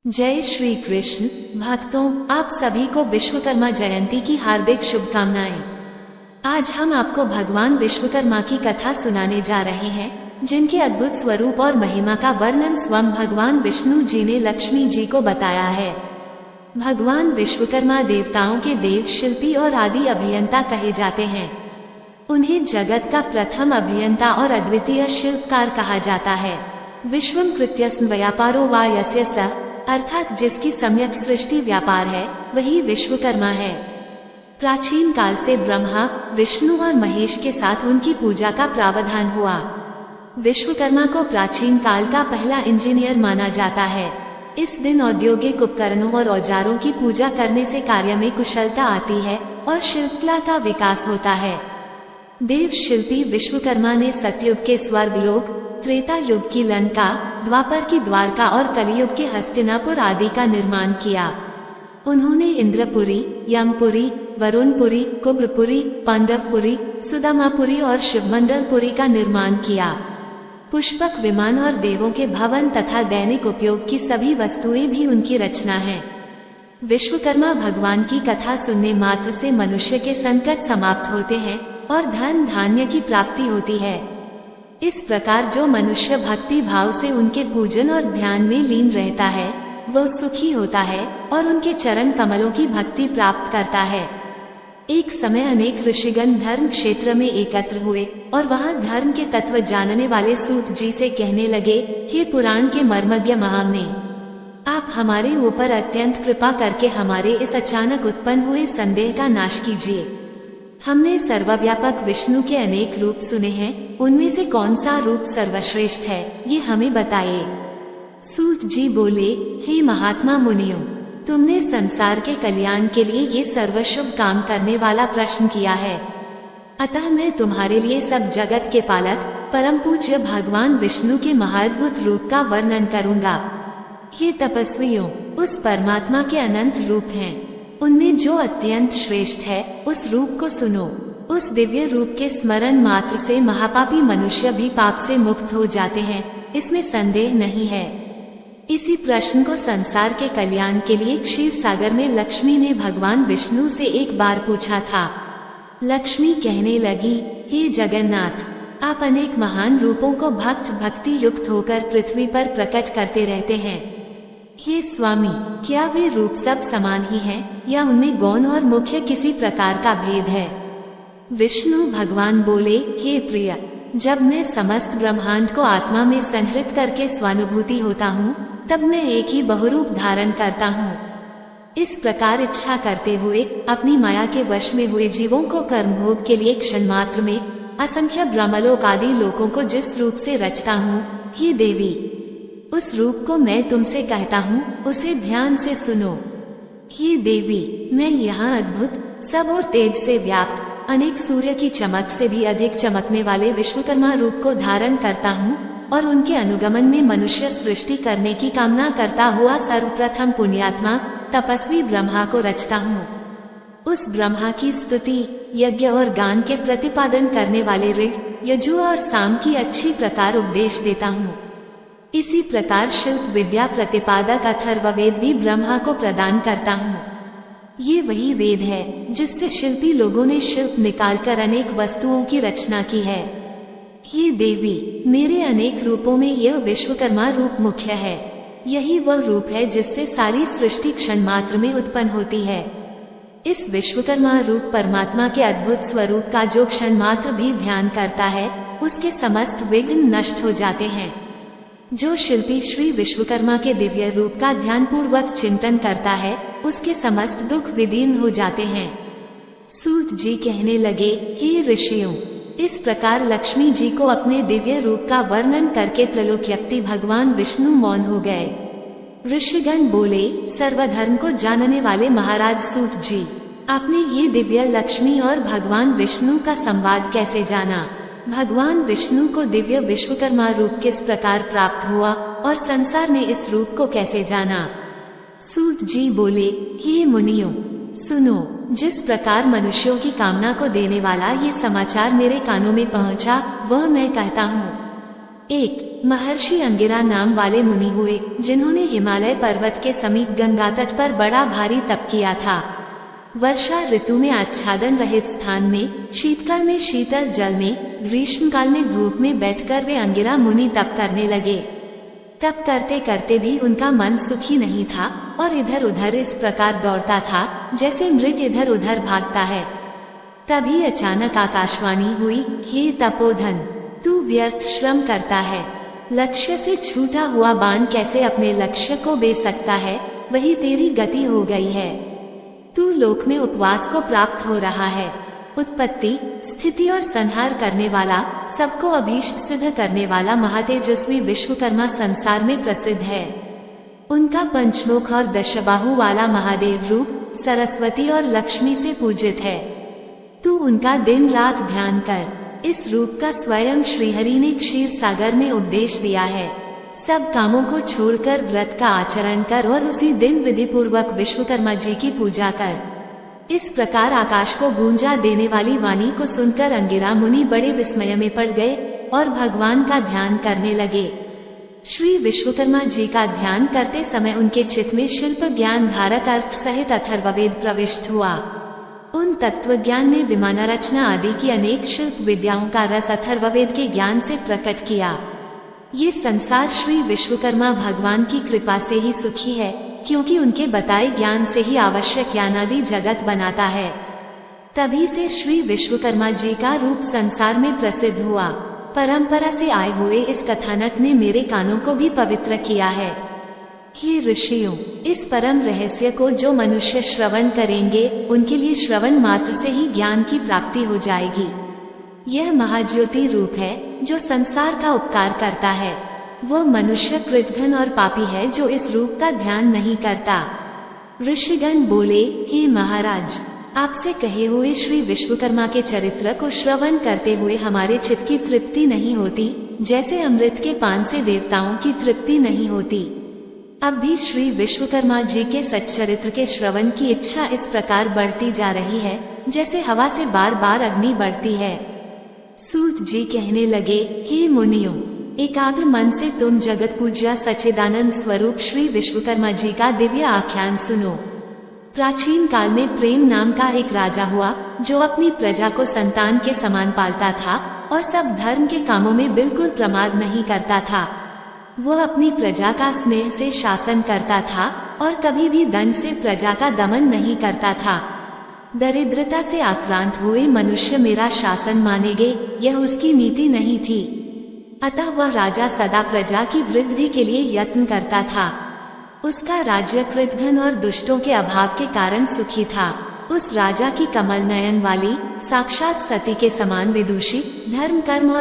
जय श्री कृष्ण भक्तों, आप सभी को विश्वकर्मा जयंती की हार्दिक शुभकामनाएं। आज हम आपको भगवान विश्वकर्मा की कथा सुनाने जा रहे हैं, जिनके अद्भुत स्वरूप और महिमा का वर्णन स्वयं भगवान विष्णु जी ने लक्ष्मी जी को बताया है। भगवान विश्वकर्मा देवताओं के देव, शिल्पी और आदि अभियंता कहे जाते हैं। उन्हें जगत का प्रथम अभियंता और अद्वितीय शिल्पकार कहा जाता है। विश्वम कृत्यस्म व्यापारो वा यस्य स, अर्थात जिसकी सम्यक सृष्टि व्यापार है, वही विश्वकर्मा है। प्राचीन काल से ब्रह्मा, विष्णु और महेश के साथ उनकी पूजा का प्रावधान हुआ। विश्वकर्मा को प्राचीन काल का पहला इंजीनियर माना जाता है। इस दिन औद्योगिक उपकरणों और औजारों की पूजा करने से कार्य में कुशलता आती है और शिल्पकला का विकास होता है। देव शिल्पी विश्वकर्मा ने सतयुग के स्वर्गलोक, त्रेता युग की लंका, द्वापर की द्वारका और कलियुग के हस्तिनापुर आदि का निर्माण किया। उन्होंने इंद्रपुरी, यमपुरी, वरुणपुरी, कुब्रपुरी, पांडवपुरी, सुदामापुरी और शिवमंडलपुरी का निर्माण किया। पुष्पक विमान और देवों के भवन तथा दैनिक उपयोग की सभी वस्तुएं भी उनकी रचना है। विश्वकर्मा भगवान की कथा सुनने मात्र से मनुष्य के संकट समाप्त होते हैं और धन धान्य की प्राप्ति होती है। इस प्रकार जो मनुष्य भक्ति भाव से उनके पूजन और ध्यान में लीन रहता है, वो सुखी होता है और उनके चरण कमलों की भक्ति प्राप्त करता है। एक समय अनेक ऋषिगण धर्म क्षेत्र में एकत्र हुए और वहां धर्म के तत्व जानने वाले सूत जी से कहने लगे, हे पुराण के मर्मज्ञ महामुनि, आप हमारे ऊपर अत्यंत कृपा करके हमारे इस अचानक उत्पन्न हुए संदेह का नाश कीजिए। हमने सर्वव्यापक विष्णु के अनेक रूप सुने हैं, उनमें से कौन सा रूप सर्वश्रेष्ठ है, ये हमें बताइए। सूत जी बोले, हे महात्मा मुनियों, तुमने संसार के कल्याण के लिए ये सर्वशुभ काम करने वाला प्रश्न किया है। अतः मैं तुम्हारे लिए सब जगत के पालक, परम पूज्य भगवान विष्णु के महाअद्भुत रूप का वर्णन करूंगा। हे तपस्वियों, उस परमात्मा के अनंत रूप हैं। उनमें जो अत्यंत श्रेष्ठ है, उस रूप को सुनो। उस दिव्य रूप के स्मरण मात्र से महापापी मनुष्य भी पाप से मुक्त हो जाते हैं, इसमें संदेह नहीं है। इसी प्रश्न को संसार के कल्याण के लिए क्षीर सागर में लक्ष्मी ने भगवान विष्णु से एक बार पूछा था। लक्ष्मी कहने लगी, हे जगन्नाथ, आप अनेक महान रूपों को भक्ति युक्त होकर पृथ्वी पर प्रकट करते रहते हैं। हे स्वामी, क्या वे रूप सब समान ही हैं, या उनमें गौण और मुख्य किसी प्रकार का भेद है? विष्णु भगवान बोले, हे प्रिय, जब मैं समस्त ब्रह्मांड को आत्मा में संहृत करके स्वानुभूति होता हूँ, तब मैं एक ही बहुरूप धारण करता हूँ। इस प्रकार इच्छा करते हुए अपनी माया के वश में हुए जीवों को कर्मभोग के लिए क्षण मात्र में असंख्य ब्रह्मलोक आदि लोकों को जिस रूप से रचता हूँ, हे देवी, उस रूप को मैं तुमसे कहता हूँ, उसे ध्यान से सुनो। हे देवी, मैं यहाँ अद्भुत, सब और तेज से व्याप्त, अनेक सूर्य की चमक से भी अधिक चमकने वाले विश्वकर्मा रूप को धारण करता हूँ और उनके अनुगमन में मनुष्य सृष्टि करने की कामना करता हुआ सर्वप्रथम पुण्यात्मा तपस्वी ब्रह्मा को रचता हूँ। उस ब्रह्मा की स्तुति, यज्ञ और गान के प्रतिपादन करने वाले ऋग, यजु और साम की अच्छी प्रकार उपदेश देता हूँ। इसी प्रकार शिल्प विद्या प्रतिपादक अथर्ववेद भी ब्रह्मा को प्रदान करता हूँ। ये वही वेद है जिससे शिल्पी लोगों ने शिल्प निकालकर अनेक वस्तुओं की रचना की है। हे देवी, मेरे अनेक रूपों में यह विश्वकर्मा रूप मुख्य है। यही वह रूप है जिससे सारी सृष्टि क्षण मात्र में उत्पन्न होती है। इस विश्वकर्मा रूप परमात्मा के अद्भुत स्वरूप का जो क्षण मात्र भी ध्यान करता है, उसके समस्त विघ्न नष्ट हो जाते हैं। जो शिल्पी श्री विश्वकर्मा के दिव्य रूप का ध्यान पूर्वक चिंतन करता है, उसके समस्त दुख विदीर्ण हो जाते हैं। सूत जी कहने लगे, हे ऋषियों, इस प्रकार लक्ष्मी जी को अपने दिव्य रूप का वर्णन करके त्रैलोक्यपति भगवान विष्णु मौन हो गए। ऋषिगण बोले, सर्वधर्म को जानने वाले महाराज सूत जी, आपने ये दिव्य लक्ष्मी और भगवान विष्णु का संवाद कैसे जाना? भगवान विष्णु को दिव्य विश्वकर्मा रूप किस प्रकार प्राप्त हुआ और संसार ने इस रूप को कैसे जाना? सूत जी बोले, हे मुनियों, सुनो, जिस प्रकार मनुष्यों की कामना को देने वाला ये समाचार मेरे कानों में पहुंचा, वह मैं कहता हूँ। 1. महर्षि अंगिरा नाम वाले मुनि हुए, जिन्होंने हिमालय पर्वत के समीप गंगा तट पर बड़ा भारी तप किया था। वर्षा ऋतु में आच्छादन रहित स्थान में, शीतकाल में शीतल जल में, ग्रीष्मकाल में धूप में बैठकर वे अंगिरा मुनि तप करने लगे। तप करते करते भी उनका मन सुखी नहीं था और इधर उधर इस प्रकार दौड़ता था जैसे मृग इधर उधर भागता है। तभी अचानक आकाशवाणी हुई, हे तपोधन, तू व्यर्थ श्रम करता है। लक्ष्य से छूटा हुआ बाण कैसे अपने लक्ष्य को बे सकता है, वही तेरी गति हो गई है। तू लोक में उपवास को प्राप्त हो रहा है। उत्पत्ति, स्थिति और संहार करने वाला, सबको अभीष्ट सिद्ध करने वाला महातेजस्वी विश्वकर्मा संसार में प्रसिद्ध है। उनका पंचमुख और दशबाहु वाला महादेव रूप सरस्वती और लक्ष्मी से पूजित है। तू उनका दिन रात ध्यान कर। इस रूप का स्वयं श्रीहरि ने क्षीर सागर में उपदेश दिया है। सब कामों को छोड़कर व्रत का आचरण कर और उसी दिन विधि पूर्वक विश्वकर्मा जी की पूजा कर। इस प्रकार आकाश को गूंजा देने वाली वाणी को सुनकर अंगिरा मुनि बड़े विस्मय में पड़ गए और भगवान का ध्यान करने लगे। श्री विश्वकर्मा जी का ध्यान करते समय उनके चित्त में शिल्प ज्ञान धारक अर्थ सहित अथर्ववेद प्रविष्ट हुआ। उन तत्व ज्ञान ने विमान रचना आदि की अनेक शिल्प विद्याओं का रस अथर्ववेद के ज्ञान से प्रकट किया। ये संसार श्री विश्वकर्मा भगवान की कृपा से ही सुखी है, क्योंकि उनके बताए ज्ञान से ही आवश्यक ज्ञानादि जगत बनाता है। तभी से श्री विश्वकर्मा जी का रूप संसार में प्रसिद्ध हुआ। परंपरा से आए हुए इस कथानक ने मेरे कानों को भी पवित्र किया है। हे ऋषियों, इस परम रहस्य को जो मनुष्य श्रवण करेंगे, उनके लिए श्रवण मात्र से ही ज्ञान की प्राप्ति हो जाएगी। यह महाज्योति रूप है जो संसार का उपकार करता है। वह मनुष्य कृतघ्न और पापी है जो इस रूप का ध्यान नहीं करता। ऋषिगण बोले, हे महाराज, आपसे कहे हुए श्री विश्वकर्मा के चरित्र को श्रवण करते हुए हमारे चित्त की तृप्ति नहीं होती, जैसे अमृत के पान से देवताओं की तृप्ति नहीं होती। अब भी श्री विश्वकर्मा जी के सच्चरित्र के श्रवण की इच्छा इस प्रकार बढ़ती जा रही है जैसे हवा से बार बार अग्नि बढ़ती है। सूत जी कहने लगे, हे मुनियों, एकाग्र मन से तुम जगत पूज्य सच्चिदानंद स्वरूप श्री विश्वकर्मा जी का दिव्य आख्यान सुनो। प्राचीन काल में प्रेम नाम का एक राजा हुआ जो अपनी प्रजा को संतान के समान पालता था और सब धर्म के कामों में बिल्कुल प्रमाद नहीं करता था। वह अपनी प्रजा का स्नेह से शासन करता था और कभी भी दंड से प्रजा का दमन नहीं करता था। दरिद्रता से आक्रांत हुए मनुष्य मेरा शासन मानेंगे, यह उसकी नीति नहीं थी। अतः वह राजा सदा प्रजा की वृद्धि के लिए यत्न करता था। उसका राज्य कृतघ्न और दुष्टों के अभाव के कारण सुखी था। उस राजा की कमल नयन वाली साक्षात सती के समान विदुषी, धर्म कर्म और